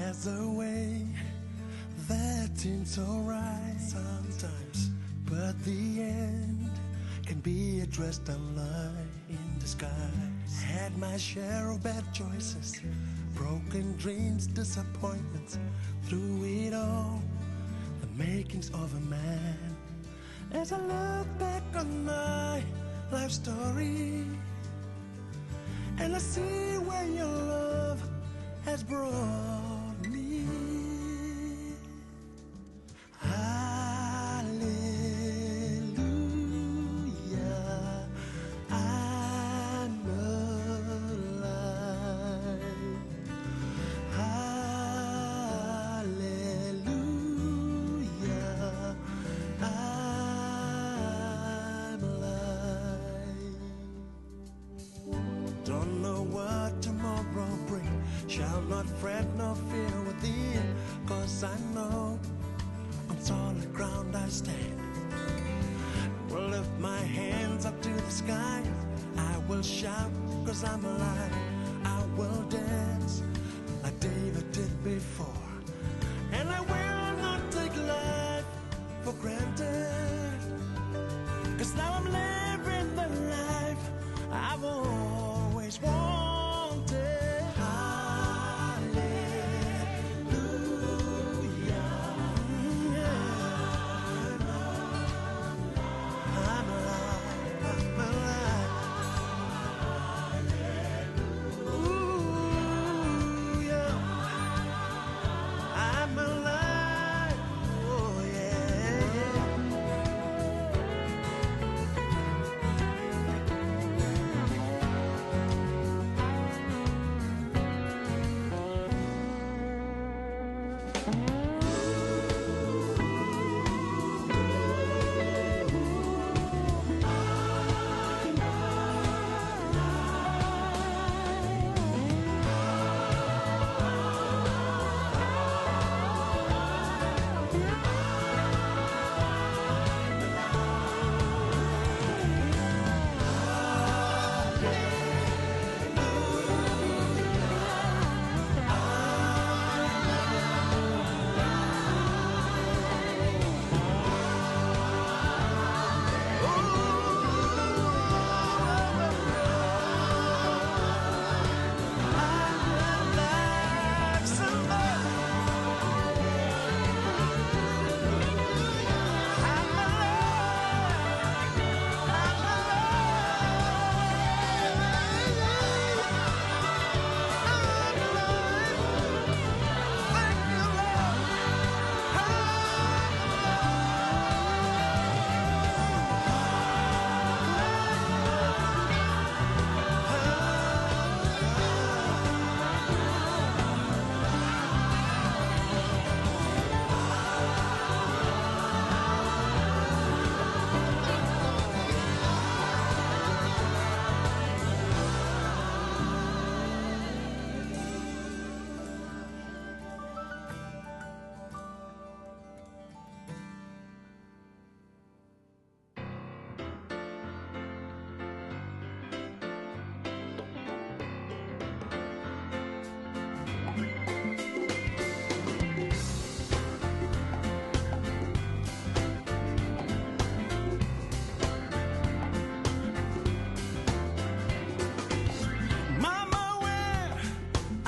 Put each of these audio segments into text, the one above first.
There's a way that seems so right sometimes, but the end can be addressed a lie in disguise. Had my share of bad choices, broken dreams, disappointments. Through it all, the makings of a man. As I look back on my life story, and I see where your love has brought me. Hallelujah, I'm alive. Hallelujah, I'm alive. Don't know what tomorrow brings. Shall not fret nor fear within, 'cause I know on solid ground I stand. Will lift my hands up to the sky. I will shout 'cause I'm alive. I will dance like David did before. And I will not take life for granted, 'cause now I'm living the life I've always wanted.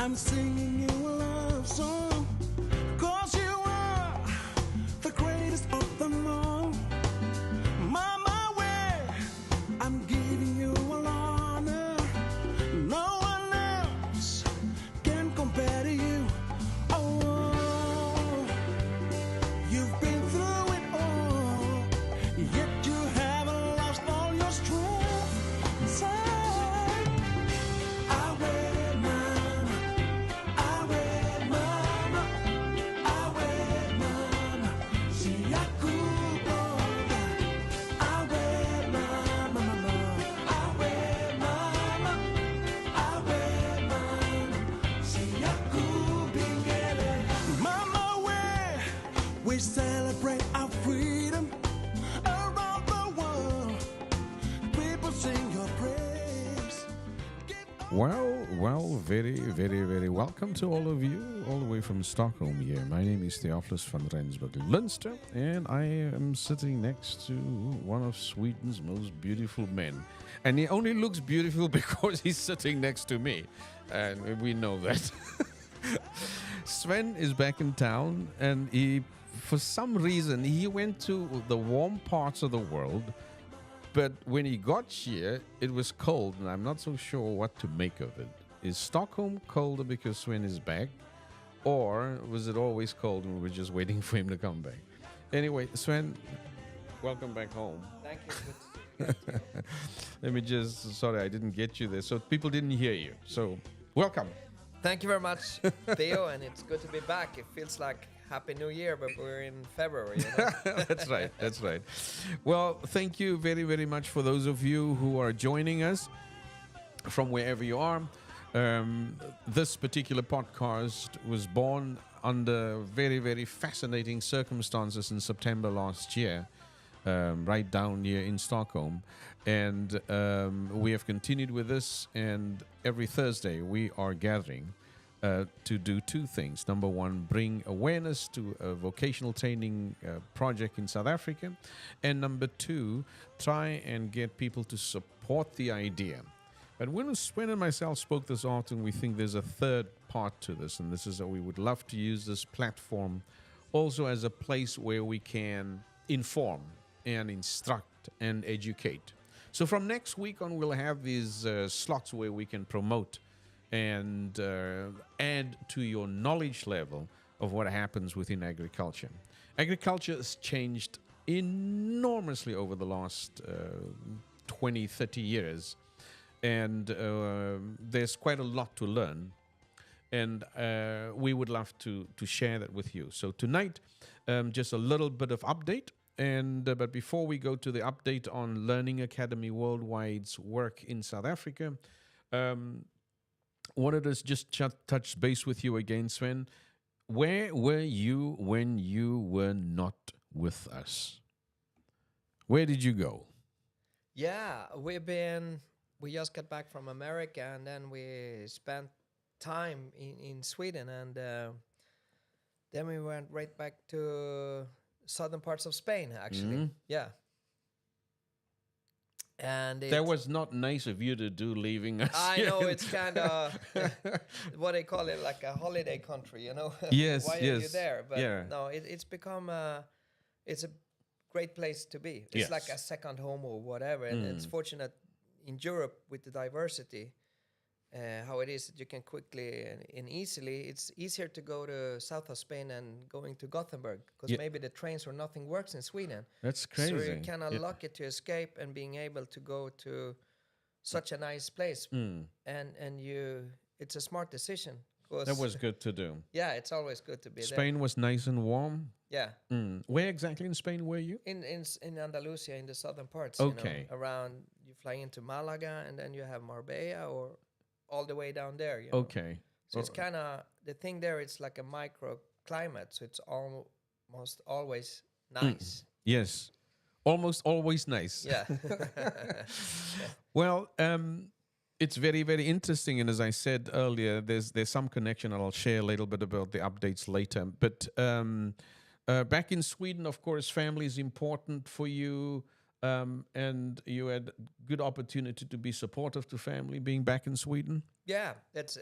I'm singing you a love song, 'cause you are the greatest of them all. Mama, where I'm giving you all honor. No one else can compare to you. Oh, you've been through it all, yet you haven't lost all your strength. So Well, very welcome to all of you, all the way from Stockholm here. My name is Theophilus van Rensburg Lundström, and I am sitting next to one of Sweden's most beautiful men. And he only looks beautiful because he's sitting next to me, and we know that. Sven is back in town, and for some reason, he went to the warm parts of the world. But when he got here, it was cold, and I'm not so sure what to make of it. Is Stockholm colder because Sven is back? Or was it always cold and we were just waiting for him to come back? Anyway, Sven, welcome back home. Thank you. Let me sorry, I didn't get you there. So people didn't hear you. So, welcome. Thank you very much, Theo, and it's good to be back. It feels like Happy New Year, but we're in February. You know? That's right. Well, thank you very much for those of you who are joining us from wherever you are. This particular podcast was born under very fascinating circumstances in September last year, right down here in Stockholm. And we have continued with this, and every Thursday we are gathering to do two things. Number one, bring awareness to a vocational training project in South Africa. And number two, try and get people to support the idea. But when Sven and myself spoke this afternoon, we think there's a third part to this, and this is that we would love to use this platform also as a place where we can inform and instruct and educate. So from next week on, we'll have these slots where we can promote and add to your knowledge level of what happens within agriculture. Agriculture has changed enormously over the last 20, 30 years. And there's quite a lot to learn. And we would love to share that with you. So tonight, just a little bit of update. But before we go to the update on Learning Academy Worldwide's work in South Africa, wanted to just touch base with you again, Sven. Where were you when you were not with us? Where did you go? Yeah, we just got back from America, and then we spent time in Sweden, and then we went right back to southern parts of Spain, actually. Mm-hmm. Yeah. And that was not nice of you to do, leaving us. I know, it's kind of what they call it, like a holiday country, you know. Yes, Why yes. are you there? But yeah. no, it's become it's a great place to be. It's like a second home or whatever. And it's fortunate in Europe with the diversity, how it is that you can quickly and easily, it's easier to go to south of Spain than going to Gothenburg, because maybe the trains or nothing works in Sweden. That's crazy. So you're kind of lucky to escape and being able to go to such a nice place. And it's a smart decision. That was good to do. Yeah, it's always good to be there. Spain was nice and warm. Yeah. Where exactly in Spain were you? In Andalusia, in the southern parts. Okay. You know, around, you fly into Malaga, and then you have Marbella, or all the way down there. You know? Okay. So it's kind of, the thing there, it's like a microclimate, so it's almost always nice. Yes. Almost always nice. Yeah. Well, it's very interesting, and as I said earlier, there's some connection, and I'll share a little bit about the updates later. But back in Sweden, of course, family is important for you, and you had good opportunity to be supportive to family being back in Sweden. Yeah, it's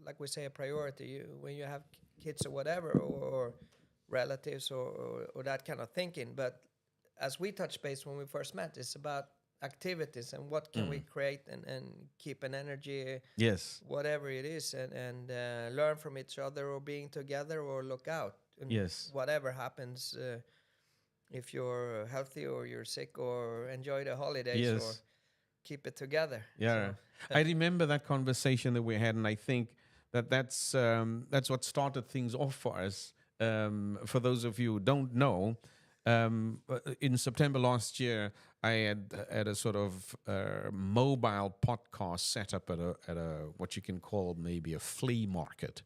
like we say, a priority. When you have kids or whatever, or relatives or that kind of thinking. But as we touched base when we first met, it's about activities and what can we create and keep an energy, whatever it is, and learn from each other, or being together, or look out. And whatever happens, if you're healthy or you're sick, or enjoy the holidays, or keep it together. Yeah, so, I remember that conversation that we had, and I think that's what started things off for us. For those of you who don't know, in September last year, I had a sort of mobile podcast set up at a what you can call maybe a flea market,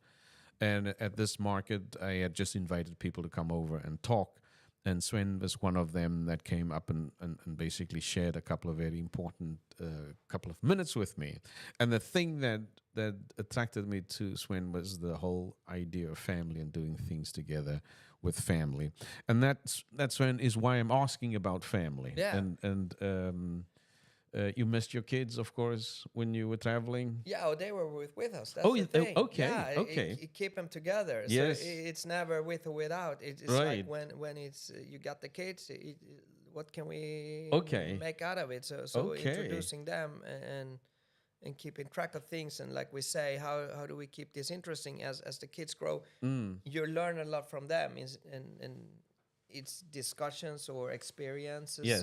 and at this market, I had just invited people to come over and talk. and Sven was one of them that came up and basically shared a couple of very important couple of minutes with me. And the thing that attracted me to Sven was the whole idea of family and doing things together with family. And that's Sven is why I'm asking about family. Yeah. And you missed your kids, of course, when you were traveling. Yeah, they were with us. That's Oh, the thing. okay, Yeah, okay. You keep them together. Yes. So it's never with or without. It's Right. like when it's you got the kids. What can we Okay. make out of it? So Okay. introducing them and keeping track of things, and like we say, how do we keep this interesting as the kids grow? You learn a lot from them, and it's discussions or experiences, Yes.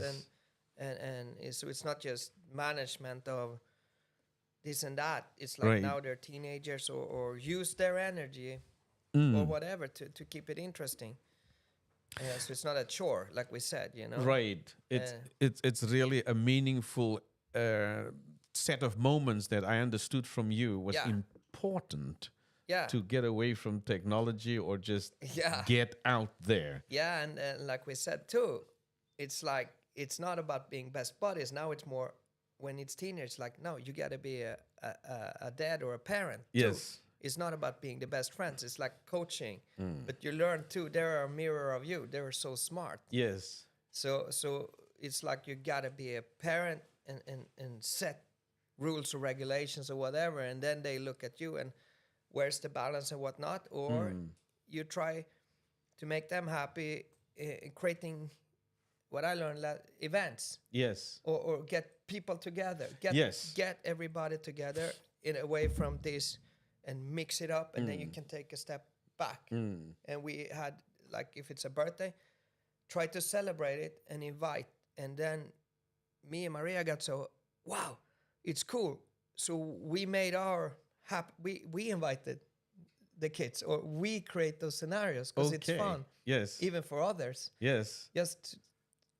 so it's not just management of this and that. It's like Right. now they're teenagers or use their energy or whatever to keep it interesting. So it's not a chore, like we said, Right. It's really a meaningful set of moments that I understood from you was Yeah. important Yeah. to get away from technology or just Yeah. get out there. Yeah, and like we said too, it's like it's not about being best buddies. Now it's more when it's teenagers. Like no, you got to be a dad or a parent. Too. Yes. It's not about being the best friends. It's like coaching, but you learn too. They're a mirror of you. They're so smart. Yes. So it's like you got to be a parent and set rules or regulations or whatever, and then they look at you and where's the balance and whatnot, or you try to make them happy, creating what I learned, events, Yes. or get people together, Yes. get everybody together in away from this and mix it up, and then you can take a step back. And we had, like, if it's a birthday, try to celebrate it and invite, and then me and Maria got so, wow, it's cool. So we made our we invited the kids, or we create those scenarios because it's fun, Yes. even for others, Yes. just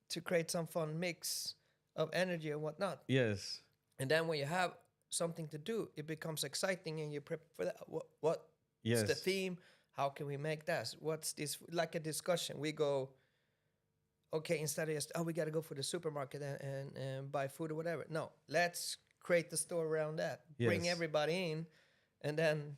to create some fun mix of energy and whatnot. Yes. And then when you have something to do, it becomes exciting, and you prep for that. What's Yes. the theme? How can we make that? What's this? Like a discussion. We go, okay, instead of just, we got to go for the supermarket and buy food or whatever. No, let's create the store around that. Bring Yes. everybody in, and then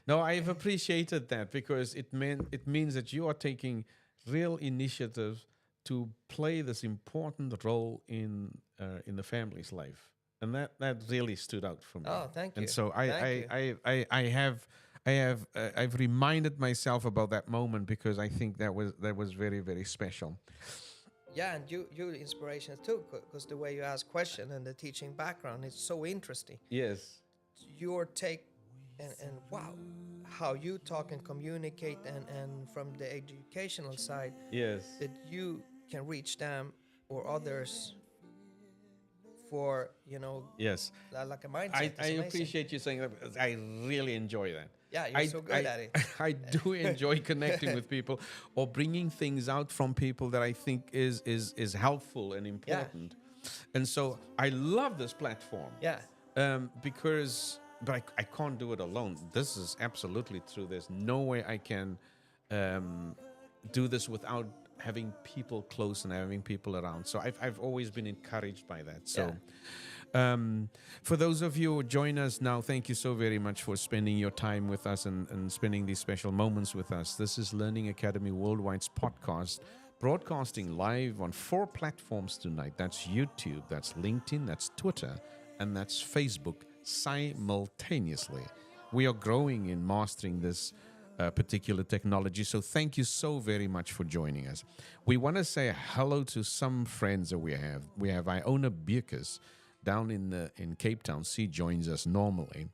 No, I've appreciated that because it means that you are taking real initiative to play this important role in the family's life, and that really stood out for me. Oh, thank you. And so Thank you. I've reminded myself about that moment because I think that was very, very special. Yeah, and you inspiration too, because the way you ask question and the teaching background is so interesting. Yes. Your take and wow, how you talk and communicate, and from the educational side, Yes. that you can reach them or others for, Yes. like a mindset. I is amazing. appreciate you saying that because I really enjoy that. Yeah, you're so good at it. I do enjoy connecting with people or bringing things out from people that I think is helpful and important. And so I love this platform. Yeah. But I can't do it alone. This is absolutely true. There's no way I can do this without having people close and having people around. So I've always been encouraged by that. So for those of you who join us now, thank you so very much for spending your time with us and spending these special moments with us. This is Learning Academy Worldwide's podcast, broadcasting live on 4 platforms tonight. That's YouTube, that's LinkedIn, that's Twitter, and that's Facebook simultaneously. We are growing in mastering this particular technology, so thank you so very much for joining us. We want to say hello to some friends that we have. We have Iona Bierkes down in Cape Town. She joins us normally.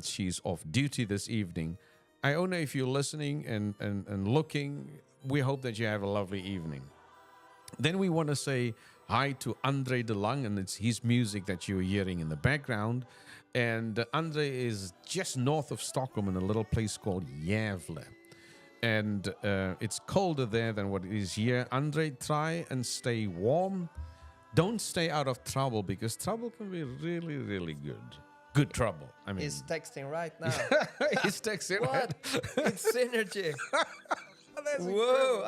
She's off duty this evening. Iona, if you're listening and looking, we hope that you have a lovely evening. Then we want to say hi to Andre de Lang, and it's his music that you're hearing in the background. And Andre is just north of Stockholm in a little place called Gävle. And it's colder there than what it is here. Andre, try and stay warm. Don't stay out of trouble, because trouble can be really, really good. Good trouble. I mean, He's texting right now. he's texting. What? It's synergy. That's Whoa!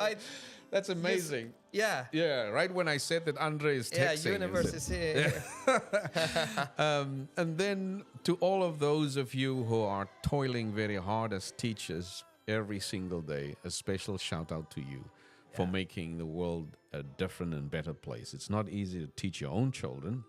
That's amazing. Yeah. Yeah, right when I said that Andre is texting. Yeah, universe is here. And then to all of those of you who are toiling very hard as teachers every single day, a special shout out to you for making the world a different and better place. It's not easy to teach your own children.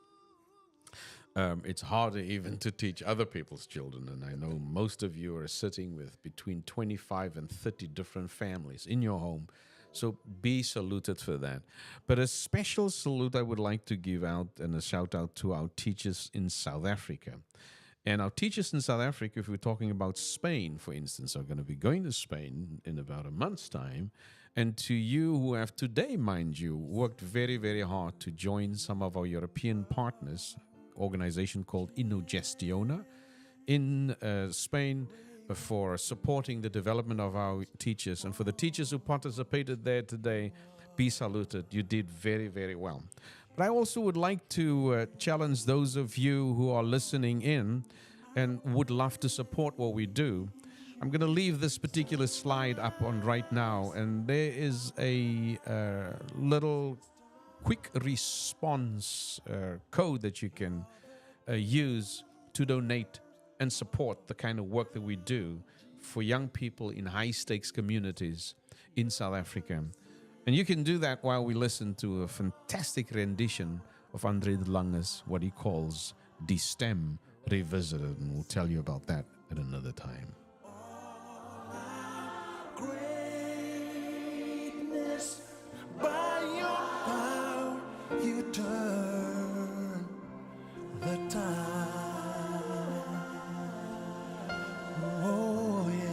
It's harder even to teach other people's children. And I know most of you are sitting with between 25 and 30 different families in your home. So be saluted for that. But a special salute I would like to give out and a shout out to our teachers in South Africa. And our teachers in South Africa, if we're talking about Spain, for instance, are going to be going to Spain in about a month's time. And to you who have today, mind you, worked very, very hard to join some of our European partners, organization called Innogestiona in Spain, for supporting the development of our teachers. And for the teachers who participated there today, be saluted. You did very, very well. But I also would like to challenge those of you who are listening in and would love to support what we do. I'm going to leave this particular slide up on right now, and there is a little quick response code that you can use to donate and support the kind of work that we do for young people in high-stakes communities in South Africa. And you can do that while we listen to a fantastic rendition of Andre de Lange's, what he calls Die Stem Revisited, and we'll tell you about that at another time. Greatness, by your power, you turn the tide. Oh, yeah.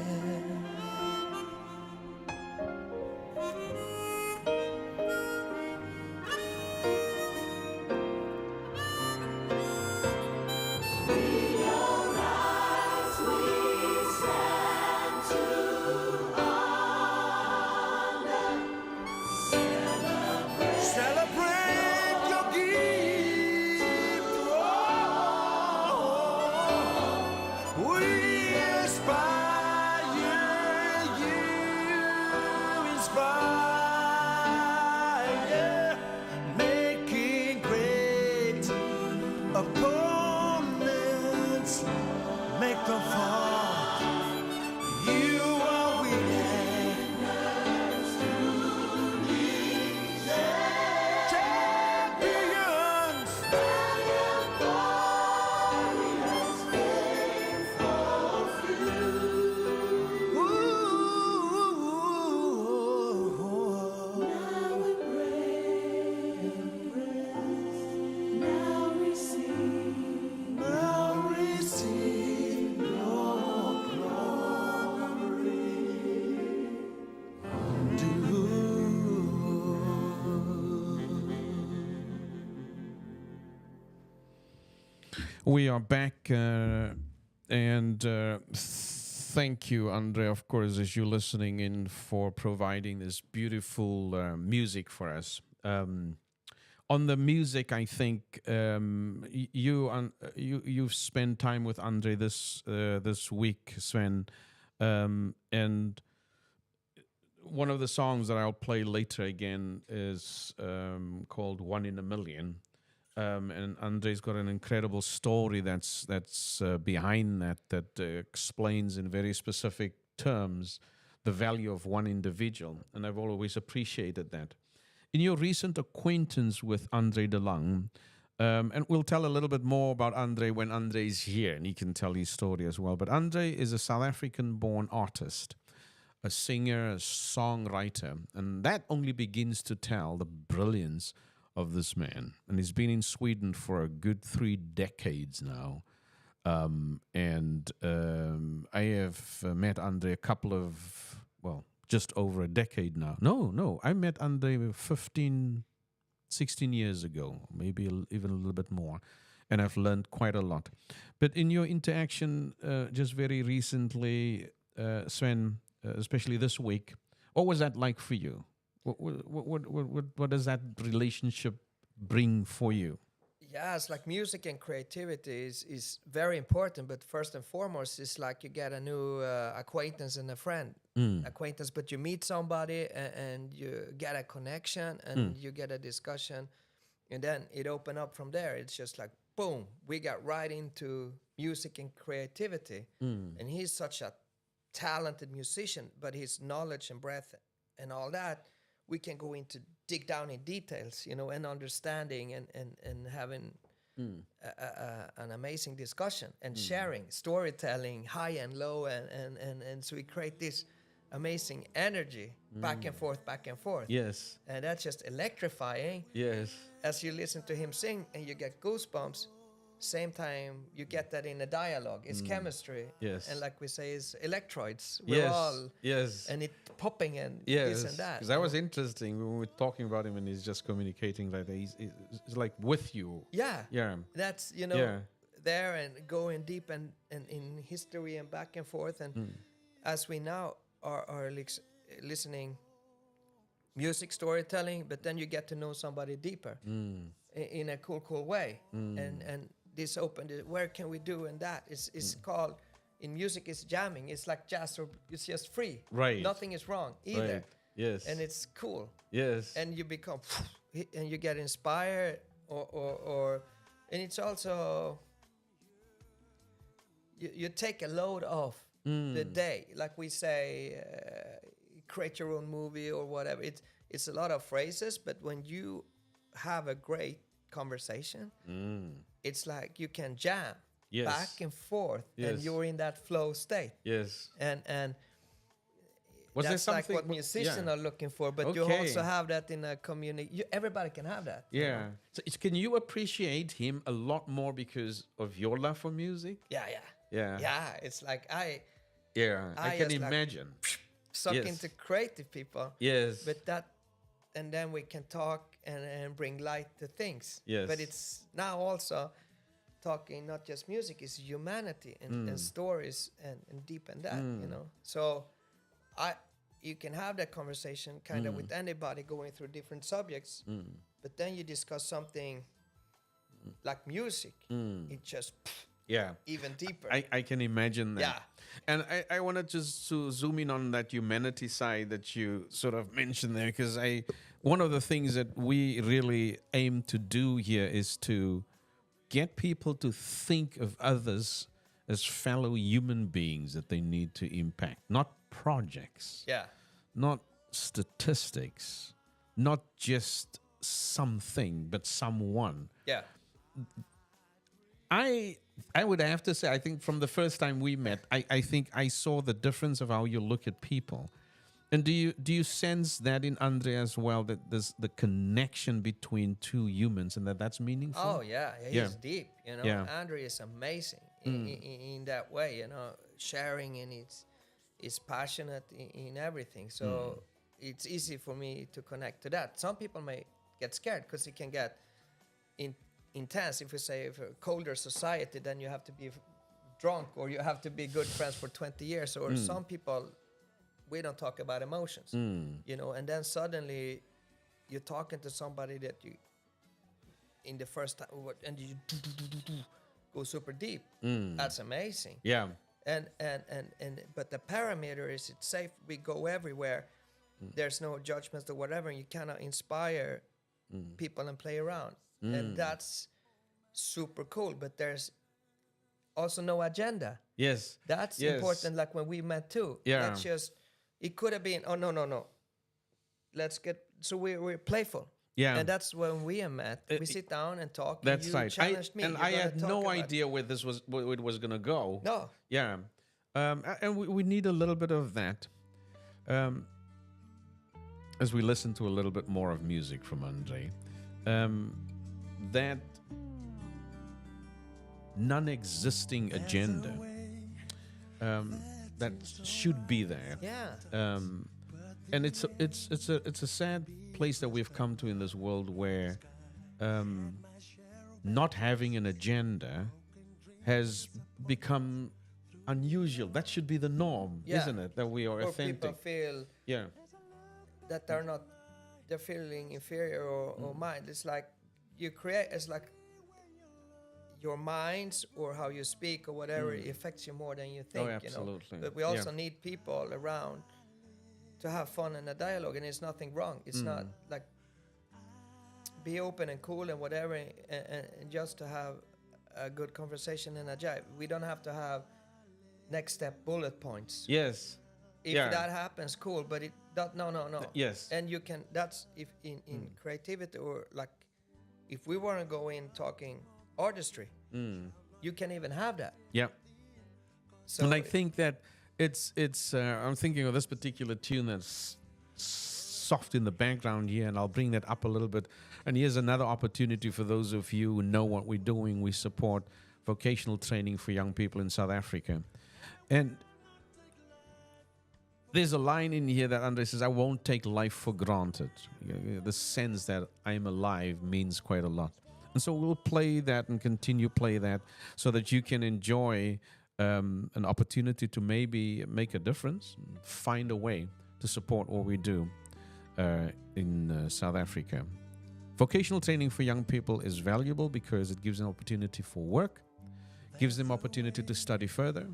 Celebrate your gift. Oh, we inspire you, inspire, making great opponents make them fall. You are winners, champions. Now receive your glory. We are back, and thank you, Andre, of course, as you're listening in, for providing this beautiful music for us. On the music, I think you've spent time with Andre this week, Sven, and one of the songs that I'll play later again is called "One in a Million." And Andre's got an incredible story that's behind that explains in very specific terms the value of one individual, and I've always appreciated that. In your recent acquaintance with Andre de Lange, and we'll tell a little bit more about Andre when Andre's here, and he can tell his story as well. But Andre is a South African-born artist, a singer, a songwriter, and that only begins to tell the brilliance of this man. And he's been in Sweden for a good 3 decades now. I have met Andre a couple of, just over a decade now. No, I met Andre 15, 16 years ago, maybe even a little bit more. And I've learned quite a lot. But in your interaction just very recently, Sven, especially this week, what was that like for you? What does that relationship bring for you? Yeah, it's like music and creativity is very important, but first and foremost, it's like you get a new acquaintance and a friend. acquaintance, but you meet somebody and you get a connection and you get a discussion, and then it opened up from there. It's just like boom, we got right into music and creativity. And he's such a talented musician, but his knowledge and breadth and all that, we can go into dig down in details, you know, and understanding and having an amazing discussion and sharing, storytelling, high and low, and so we create this amazing energy back and forth, back and forth. Yes. And that's just electrifying. Yes. As you listen to him sing and you get goosebumps, same time you get that in a dialogue. It's chemistry. Yes. And like we say, it's electrodes. We're Yes. all, Yes. and it popping and Yes, this and that. because that was interesting when we were talking about him and he's just communicating like that. He's like with you. Yeah. Yeah. That's, you know, Yeah. there and going deep and in history and back and forth. And as we now are listening music storytelling, but then you get to know somebody deeper in a cool way. And this opened it, where can we do and that? It's called, in music, it's jamming. It's like jazz, or it's just free. Right. Nothing is wrong either. Right. Yes. And it's cool. Yes. And you become, and you get inspired, or and it's also, you take a load off the day. Like we say, create your own movie or whatever. It's a lot of phrases, but when you have a great conversation, it's like you can jam back and forth, and you're in that flow state. Yes. And Was there that's like something? what musicians are looking for, but you Okay. also have that in a community. Everybody can have that. you Yeah. know? So can you appreciate him a lot more because of your love for music? Yeah. Yeah. It's like I Yeah. I can just like- imagine. suck Yes. into creative people. Yes. But that, and then we can talk and bring light to things. Yes. But it's now also talking not just music, it's humanity and stories and deep in that, you know. So you can have that conversation kind of with anybody going through different subjects, but then you discuss something like music, it just Yeah. even deeper. I can imagine that. Yeah. And I wanted just to zoom in on that humanity side that you sort of mentioned there, because one of the things that we really aim to do here is to get people to think of others as fellow human beings that they need to impact, not projects, Yeah. not statistics, not just something, but someone. Yeah. I would have to say, I think from the first time we met, I think I saw the difference of how you look at people. And do you sense that in Andre as well, that there's the connection between two humans and that's meaningful? Oh yeah, he's Yeah. deep. You know, Yeah. Andrew is amazing in that way. You know, sharing, and it's passionate in everything. So it's easy for me to connect to that. Some people may get scared because it can get intense. If we say if a colder society, then you have to be drunk or you have to be good friends for 20 years. Or some people, we don't talk about emotions, you know, and then suddenly you're talking to somebody that you, in the first time, and you go super deep. That's amazing. Yeah. And but the parameter is it's safe. We go everywhere. There's no judgments or whatever. You cannot inspire people and play around, and that's super cool. But there's also no agenda. Yes. That's Yes. important. Like when we met too. Yeah. That's just, it could have been, oh no. Let's get, so we're playful. Yeah. And that's when we met. We sit down and talk. That's and you right. challenged me. And You're I gonna had talk no about- idea where it was going to go. No. Yeah. And we need a little bit of that. As we listen to a little bit more of music from Andre, that non-existing agenda that should be there. Yeah. And it's a sad place that we've come to in this world where not having an agenda has become unusual. That should be the norm, Yeah. isn't it? That we are Or authentic. people feel Yeah. that they're feeling inferior or mind. It's like you create, it's like your minds or how you speak or whatever, it affects you more than you think. absolutely. You know? But we also Yeah. need people around to have fun and a dialogue, and it's nothing wrong. It's not like be open and cool and whatever, and just to have a good conversation and a jive. We don't have to have next step bullet points. Yes. If that happens, cool. But it that no. Yes. And you can. That's if in creativity, or like if we want to go in talking artistry, you can even have that. Yeah. So And I think that it's I'm thinking of this particular tune that's soft in the background here, and I'll bring that up a little bit. And here's another opportunity for those of you who know what we're doing. We support vocational training for young people in South Africa. And there's a line in here that Andre says, I won't take life for granted. The sense that I'm alive means quite a lot. And so we'll play that and continue play that so that you can enjoy an opportunity to maybe make a difference, find a way to support what we do in South Africa. Vocational training for young people is valuable because it gives an opportunity for work, gives them opportunity to study further,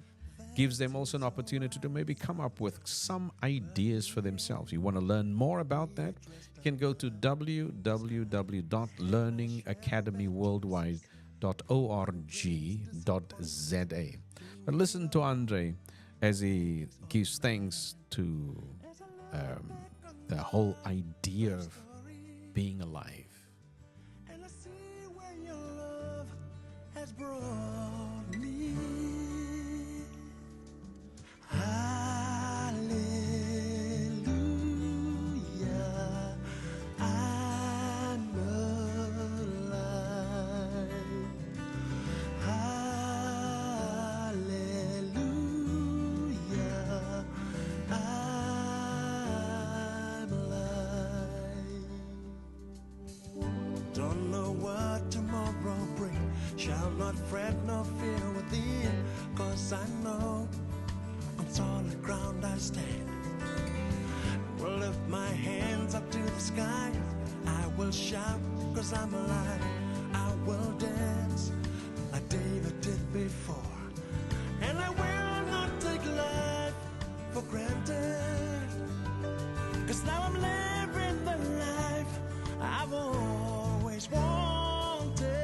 gives them also an opportunity to maybe come up with some ideas for themselves. You want to learn more about that? You can go to www.learningacademyworldwide.org.za. But listen to Andre as he gives thanks to the whole idea of being alive. And I see where your love has brought me. Hallelujah, I'm alive. Hallelujah, I'm alive. Don't know what tomorrow brings. Shall not fret nor fear within, 'cause I know on solid ground I stand. Will lift my hands up to the sky. I will shout 'cause I'm alive. I will dance like David did before. And I will not take life for granted, 'cause now I'm living the life I've always wanted.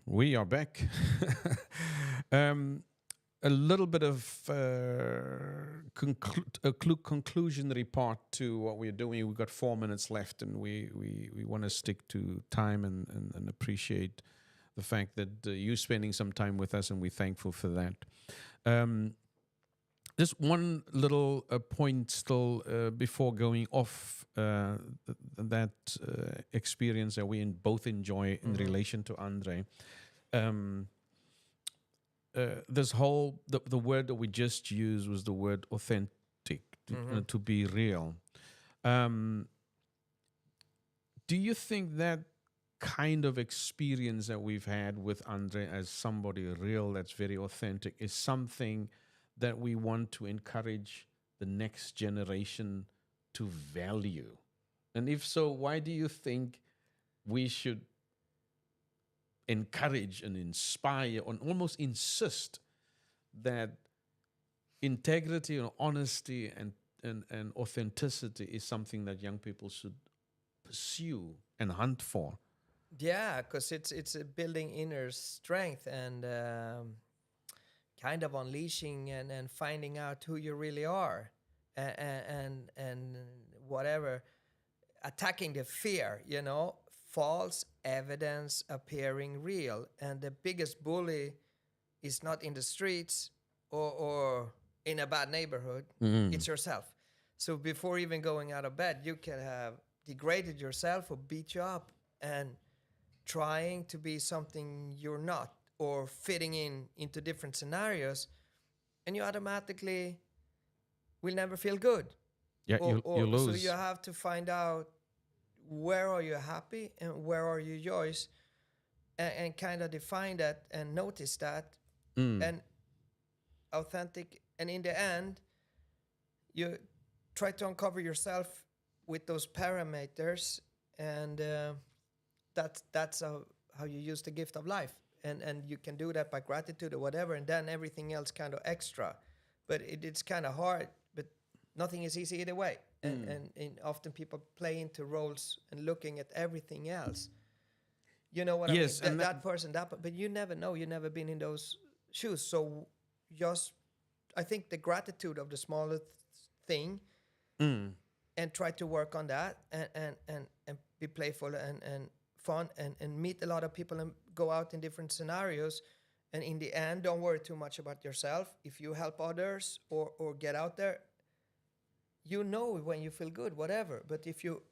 We are back. a little bit of conclusionary part to what we're doing. We've got 4 minutes left, and we want to stick to time and appreciate the fact that you spending some time with us, and we're thankful for that. Just one little point still before going off that experience that we both enjoy in relation to Andre. This whole the word that we just used was the word authentic, to be real. Do you think that kind of experience that we've had with Andre as somebody real, that's very authentic, is something that we want to encourage the next generation to value? And if so, why do you think we should encourage and inspire and almost insist that integrity and honesty and authenticity is something that young people should pursue and hunt for? Yeah, because it's a building inner strength and kind of unleashing and finding out who you really are, and whatever, attacking the fear, false evidence appearing real. And the biggest bully is not in the streets or in a bad neighborhood, it's yourself. So before even going out of bed, you can have degraded yourself or beat you up and trying to be something you're not, or fitting into different scenarios, and you automatically will never feel good. Yeah, you lose. So you have to find out where are you happy and where are you joyous, and kind of define that and notice that, and authentic. And in the end, you try to uncover yourself with those parameters, and that's how you use the gift of life. And you can do that by gratitude or whatever, and then everything else kind of extra. But it's kind of hard, but nothing is easy either way. And often people play into roles and looking at everything else. You know what I mean? And that person, but you never know. You've never been in those shoes. So just, I think the gratitude of the smallest thing, and try to work on that, and be playful and fun, and meet a lot of people and go out in different scenarios. And in the end, don't worry too much about yourself. If you help others or get out there, when you feel good, whatever. But if you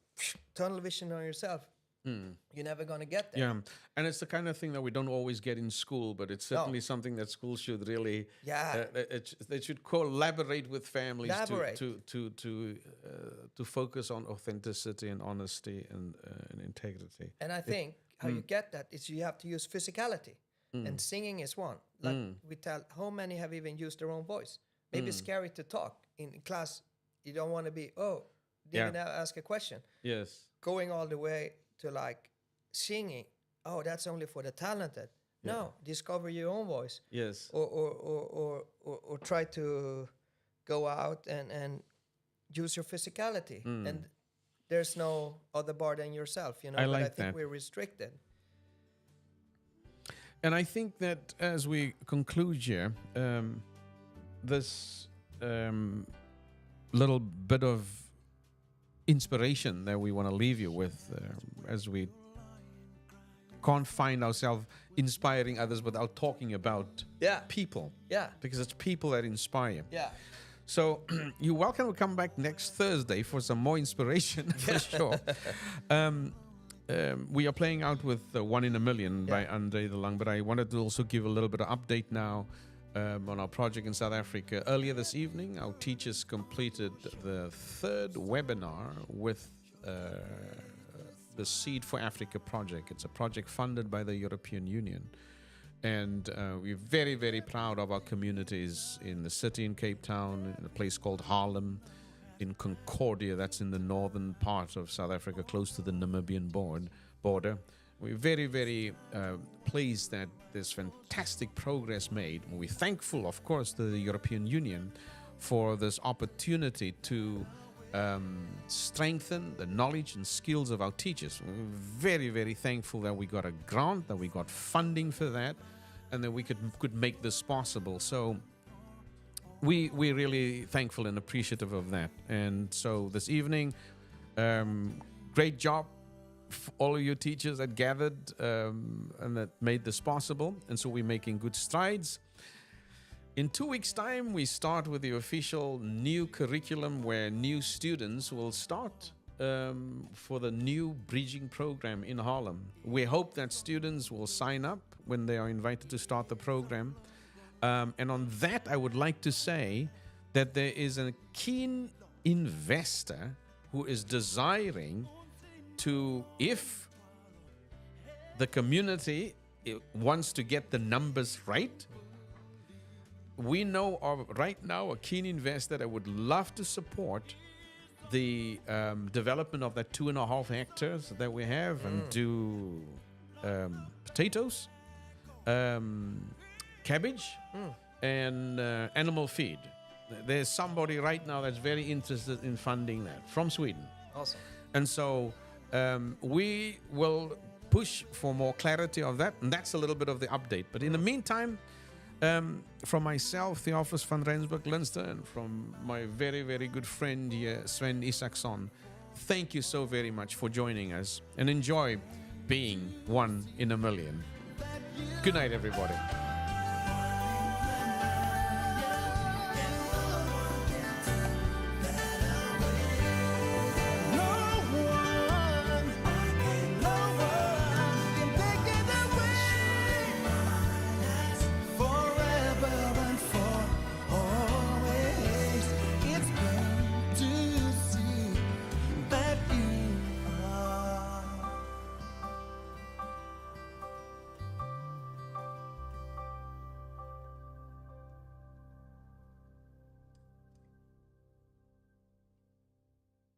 tunnel vision on yourself, you're never going to get there. Yeah, and it's the kind of thing that we don't always get in school, but it's certainly something that schools should really. Yeah, they should collaborate with families Collaborate. to focus on authenticity and honesty and integrity. And I think how you get that is you have to use physicality, and singing is one. Like we tell, how many have even used their own voice? Maybe it's scary to talk in class. You don't want to be didn't ask a question. Yes, going all the way to like singing. Oh, that's only for the talented. Yeah. No, discover your own voice. Yes, Or try to go out and use your physicality. And there's no other bar than yourself, I but like I think that. we're restricted. and I think that as we conclude here, this little bit of inspiration that we want to leave you with, as we can't find ourselves inspiring others without talking about people, because it's people that inspire. So you're welcome to come back next Thursday for some more inspiration, for sure. We are playing out with One in a Million by Andre de Lang, but I wanted to also give a little bit of update now on our project in South Africa. Earlier this evening, our teachers completed the third webinar with the Seed for Africa project. It's a project funded by the European Union. And we're very, very proud of our communities in the city in Cape Town, in a place called Haarlem, in Concordia, that's in the northern part of South Africa, close to the Namibian border. We're very, very pleased that there's fantastic progress made. We're thankful, of course, to the European Union for this opportunity to strengthen the knowledge and skills of our teachers. We're very, very thankful that we got a grant, that we got funding for that, and that we could make this possible. So we're really thankful and appreciative of that. And so this evening, great job, all of you teachers that gathered and that made this possible. And so we're making good strides. In 2 weeks' time, we start with the official new curriculum where new students will start for the new bridging program in Harlem. We hope that students will sign up when they are invited to start the program. And on that, I would like to say that there is a keen investor who is desiring to, if the community wants to get the numbers right, we know of right now a keen investor that would love to support the development of that 2.5 hectares that we have and do potatoes, cabbage, and animal feed. There's somebody right now that's very interested in funding that from Sweden. Awesome. And so we will push for more clarity of that, and that's a little bit of the update. But in the meantime, from myself, Theophilus van Rensburg Linster, and from my very, very good friend here, Sven Isaksson, thank you so very much for joining us, and enjoy being one in a million. Good night, everybody.